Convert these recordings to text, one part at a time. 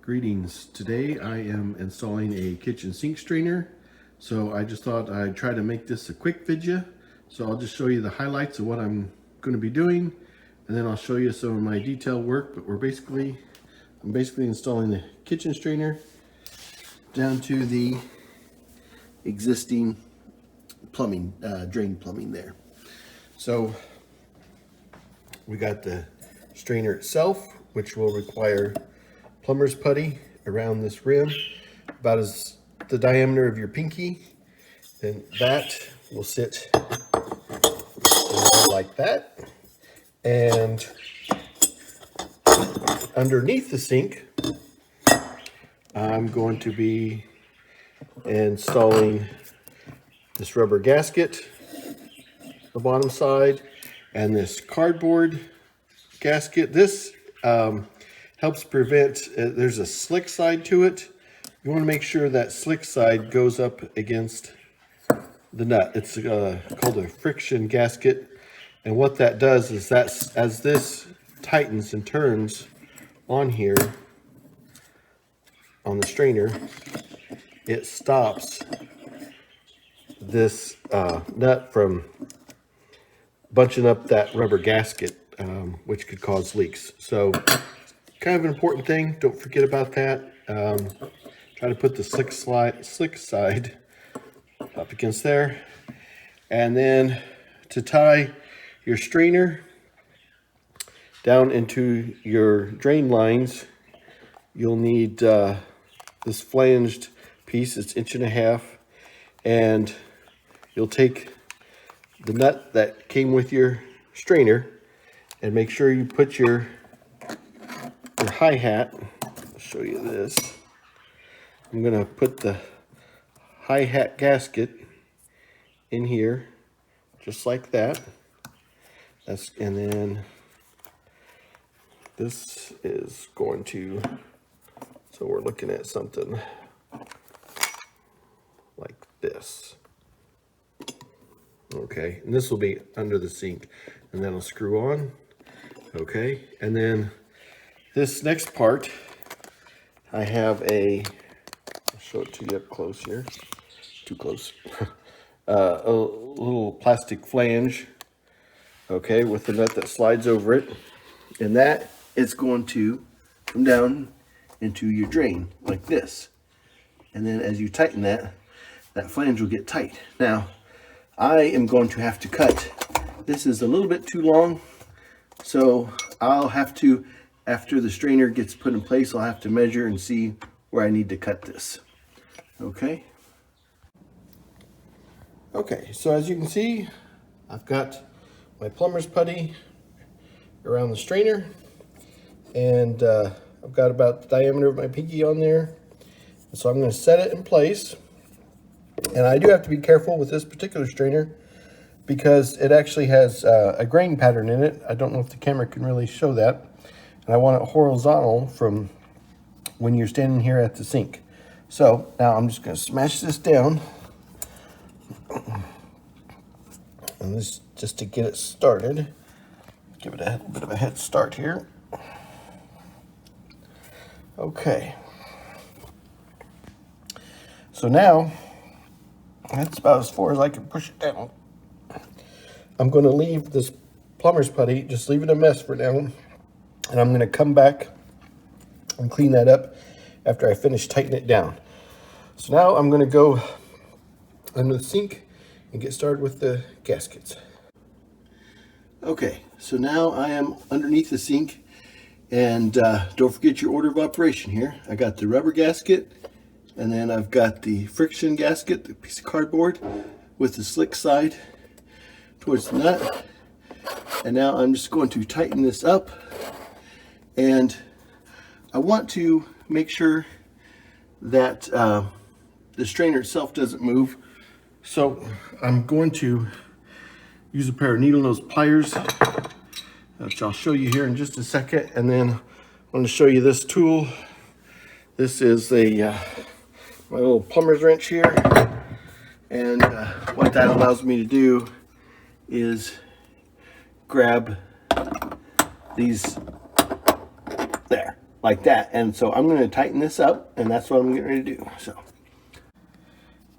Greetings. Today I am installing a kitchen sink strainer. So I just thought I'd try to make this a quick video. So I'll just show you the highlights of what I'm going to be doing, and then I'll show you some of my detailed work. But I'm basically installing the kitchen strainer down to the existing plumbing, drain plumbing there. So we got the strainer itself, which will require plumber's putty around this rim, about as the diameter of your pinky. Then that will sit like that. And underneath the sink, I'm going to be installing this rubber gasket, the bottom side, and this cardboard gasket. This helps prevent, there's a slick side to it. You want to make sure that slick side goes up against the nut. It's called a friction gasket. And what that does is that as this tightens and turns on here, on the strainer, it stops this nut from bunching up that rubber gasket, which could cause leaks. So kind of an important thing. Don't forget about that. Try to put the slick side up against there. And then to tie your strainer down into your drain lines, you'll need this flanged piece. It's 1.5 inches, and you'll take the nut that came with your strainer and make sure you put your hi-hat. I'll show you this. I'm gonna put the hi-hat gasket in here just like that. And then this is going to, so we're looking at something like this. Okay, and this will be under the sink, and that'll screw on. Okay, and then this next part, I have I'll show it to you up close here. Too close. A little plastic flange, okay, with the nut that slides over it. And that is going to come down into your drain like this. And then as you tighten that flange will get tight. Now, I am going to have to cut. This is a little bit too long, so I'll have to, after the strainer gets put in place, I'll have to measure and see where I need to cut this. Okay? Okay, so as you can see, I've got my plumber's putty around the strainer, and I've got about the diameter of my pinky on there. So I'm going to set it in place. And I do have to be careful with this particular strainer because it actually has a grain pattern in it. I don't know if the camera can really show that. And I want it horizontal from when you're standing here at the sink. So now I'm just going to smash this down. And this just to get it started. Give it a bit of a head start here. Okay. So now, that's about as far as I can push it down. I'm going to leave this plumber's putty, just leave it a mess for now. And I'm going to come back and clean that up after I finish tightening it down. So now I'm going to go under the sink and get started with the gaskets. Okay, so now I am underneath the sink, and don't forget your order of operation here. I got the rubber gasket, and then I've got the friction gasket, the piece of cardboard with the slick side towards the nut. And now I'm just going to tighten this up, and I want to make sure that the strainer itself doesn't move. So I'm going to use a pair of needle nose pliers, which I'll show you here in just a second. And then I'm going to show you this tool. This is my little plumber's wrench here. And what that allows me to do is grab these there, like that. And so I'm going to tighten this up, and that's what I'm getting ready to do. So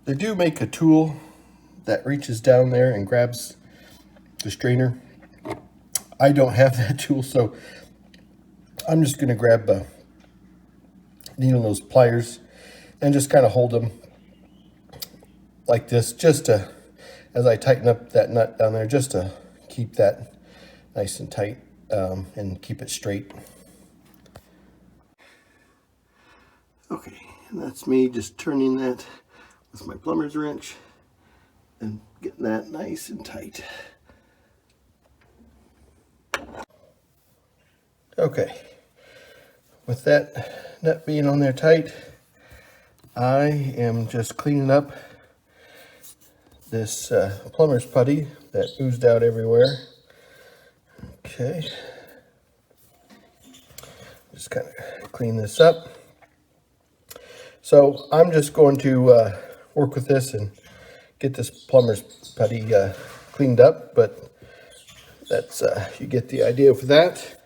they do make a tool that reaches down there and grabs the strainer. I don't have that tool, so I'm just going to grab a needle nose pliers and just kind of hold them like this, just to, as I tighten up that nut down there, just to keep that nice and tight and keep it straight. Okay, and that's me just turning that with my plumber's wrench and getting that nice and tight. Okay, with that nut being on there tight, I am just cleaning up this plumber's putty that oozed out everywhere. Okay, just kind of clean this up. So I'm just going to work with this and get this plumber's putty cleaned up, but that's you get the idea for that.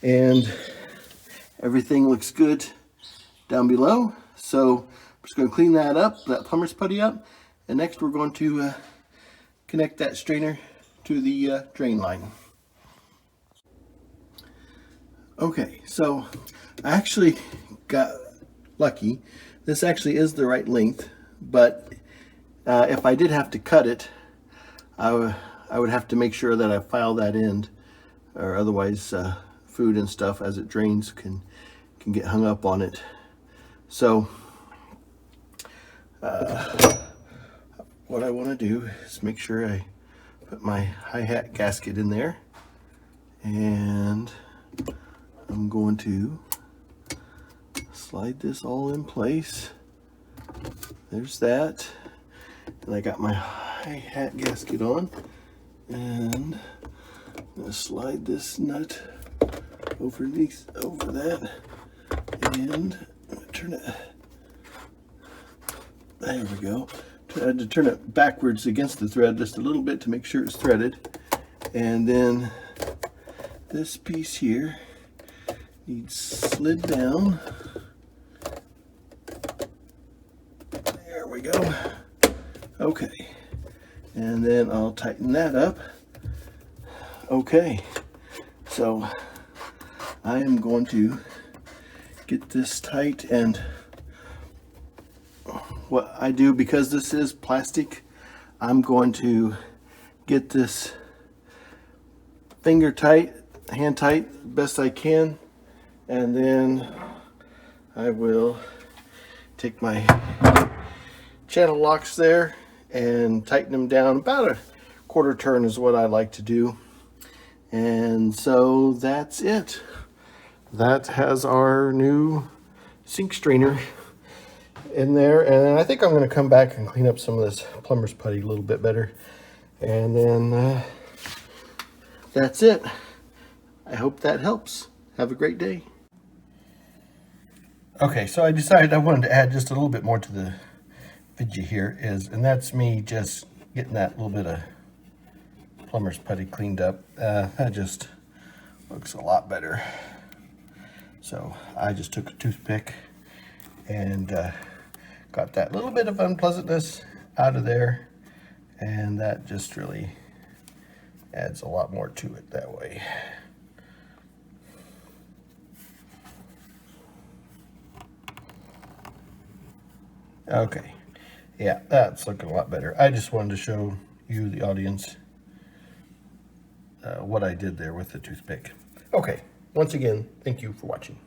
And everything looks good down below. So I'm just going to clean that up, that plumber's putty up. And next we're going to connect that strainer to the drain line. Okay, so I actually got lucky. This actually is the right length, but if I did have to cut it, I would have to make sure that I file that end, or otherwise food and stuff as it drains can get hung up on it. So what I want to do is make sure I put my hi-hat gasket in there, and I'm going to slide this all in place. There's that, and I got my hi-hat gasket on, and I'm going to slide this nut over that, and turn it. There we go. I had to turn it backwards against the thread just a little bit to make sure it's threaded. And then this piece here needs slid down. There we go. Okay. And then I'll tighten that up. Okay. So I am going to get this tight, and what I do, because this is plastic, I'm going to get this finger tight, hand tight, best I can, and then I will take my channel locks there and tighten them down. About a quarter turn is what I like to do. And so that's it. That has our new sink strainer in there, and I think I'm going to come back and clean up some of this plumber's putty a little bit better, and then that's it. I hope that helps. Have a great day. Okay, so I decided I wanted to add just a little bit more to the video here, and that's me just getting that little bit of plumber's putty cleaned up. That just looks a lot better. So I just took a toothpick and got that little bit of unpleasantness out of there, and that just really adds a lot more to it that way. Okay, yeah, that's looking a lot better. I just wanted to show you, the audience, what I did there with the toothpick. Okay, once again, thank you for watching.